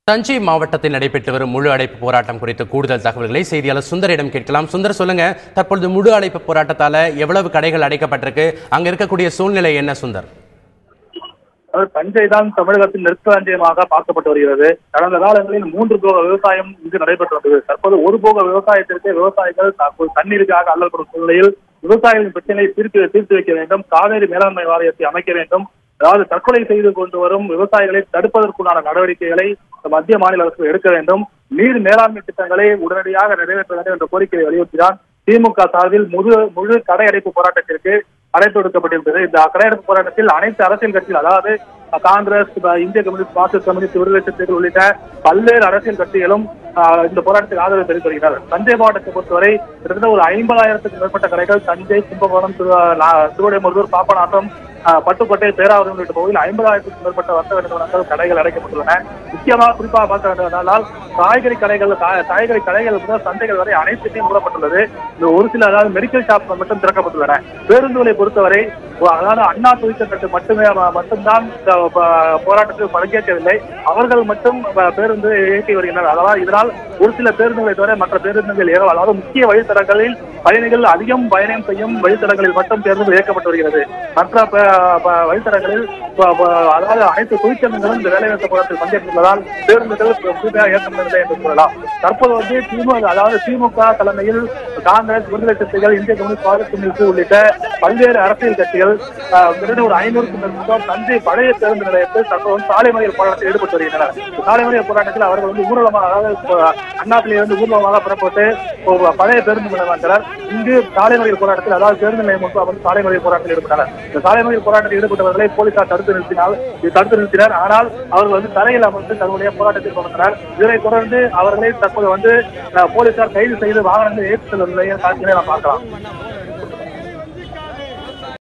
தஞ்சை மாவட்டத்தில் நடைபெற்று வரும் முழு அடைப்பு போராட்டம் குறித்த கூடுதல் தகவல்களை செய்தியாளர் சுந்தரிடம் கேட்கலாம். சுந்தர், சொல்லுங்க, தற்பொழுது முழு அடைப்பு போராட்டத்தால எவ்வளவு கடைகள் அடைக்கப்பட்டிருக்கு, அங்க இருக்கக்கூடிய சூழ்நிலை என்ன? சுந்தர், தஞ்சை தான் தமிழகத்தின் நெற்களஞ்சியமாக பார்க்கப்பட்டு வருகிறது. கடந்த காலங்களில் 3 போக விவசாயம் இங்கு நடைபெற்று வந்தது. தற்போது ஒரு போக விவசாயத்திற்கு விவசாயிகள் தண்ணீருக்காக அல்லப்படும் சூழ்நிலையில் விவசாயிகளின் பிரச்சனையை தீர்த்து வைக்க வேண்டும். காவேரி மேலாண்மை வாரியத்தை அமைக்க வேண்டும். அதாவது தற்கொலை செய்து கொண்டு வரும் விவசாயிகளை தடுப்பதற்குண்டான நடவடிக்கைகளை மத்திய மாநில அரசு எடுக்க வேண்டும். நீர் மேலாண்மை திட்டங்களை உடனடியாக நிறைவேற்ற வேண்டும் என்ற கோரிக்கையை வலியுறுத்தினார். திமுக சார்பில் முழு கடை அடைப்பு போராட்டத்திற்கு அழைப்பு விடுக்கப்பட்டிருந்தது. இந்த கடையடைப்பு போராட்டத்தில் அனைத்து அரசியல் கட்சிகள், அதாவது காங்கிரஸ், இந்திய கம்யூனிஸ்ட், மார்க்சிஸ்ட் கம்யூனிஸ்ட், விடுதலை சிறுத்தைகள் உள்ளிட்ட பல்வேறு அரசியல் கட்சிகளும் இந்த போராட்டத்தில் ஆதரவு தெரிவித்து வருகிறார். தஞ்சை மாவட்டத்தை பொறுத்தவரை கிட்டத்தட்ட ஒரு 50,000க்கும் மேற்பட்ட கடைகள் தஞ்சை, கும்பகோணம், திருவிடைமருதூர், பாபநாசம், பட்டுக்கோட்டை, பேராவூர் உள்ளிட்ட பகுதியில் 50,000க்கும் மேற்பட்ட வர்த்தக நிறுவனங்கள் கடைகள் அடைக்கப்பட்டுள்ளன. முக்கியமாக குறிப்பாக பார்க்க வேண்டுமென்றால் காய்கறி கடைகள் முதல் சந்தைகள் வரை அனைத்துமே மூடப்பட்டுள்ளது. இந்த ஒரு சில, அதாவது மெடிக்கல் ஷாப் மட்டும் திறக்கப்பட்டுள்ளன. பேருந்துகளை பொறுத்தவரை அதாவது அண்ணா தொழிற்சங்கத்தை மட்டும்தான் போராட்டத்தில் பங்கேற்கவில்லை. அவர்கள் மட்டும் பேருந்து இயக்கி வருகின்றனர். அதாவது இதனால் ஒரு சில பேருந்துகளை தவிர மற்ற பேருந்துகள் ஏறும். அதாவது முக்கிய வழித்தடங்களில் பயணிகள் அதிகம் பயணம் செய்யும் வழித்தடங்களில் மட்டும் பேருந்து இயக்கப்பட்டு வருகிறது. மற்ற வழித்தடங்களில் அதாவது அனைத்து தொழிற்சங்கங்களும் இந்த வேலைநிறுத்த போராட்டத்தில் பங்கேற்றுள்ளதால் பேருந்துகள் புதிதாக இயக்கப்படவில்லை என்று கூறலாம். தற்போது திமுக தலைமையில் காங்கிரஸ், விடுதலை சிறுத்தைகள், இந்திய கம்யூனிஸ்ட், மார்க்சிஸ்ட் கம்யூனிஸ்ட் உள்ளிட்ட பல்வேறு அரசியல் கட்சிகள் ஒரு 500க்கும் மேற்பட்டோர் தஞ்சை பழைய பேருந்து நிலையத்தில் தற்போது சாலை மறியல் போராட்டத்தில் ஈடுபட்டு வருகின்றனர். சாலை மறியல் போராட்டத்தில் அவர்கள் ஊர்வலமாக, அதாவது அண்ணாத்திலிருந்து ஊர்வலமாக புறப்பட்டு பழைய பேருந்து நிலையம் வந்தனர். இங்கு சாலை மறியல் போராட்டத்தில், அதாவது பேருந்து நிலையம் முன்பு அவர் சாலை மறியல் போராட்டத்தில் ஈடுபட்டனர். இந்த சாலை மறியல் போராட்டத்தில் ஈடுபட்டவர்களை போலீசார் தடுத்து நிறுத்தினர். ஆனால் அவர்கள் தரையில் அமர்ந்து தங்களுடைய போராட்டத்தில் தொடர்ந்தனர். இதனைத் தொடர்ந்து அவர்களை தற்போது போலீசார் கைது செய்து வாகனங்களை ஏற்றி செல்லும் நிலையை காட்சிகளை நாம் பார்க்கலாம்.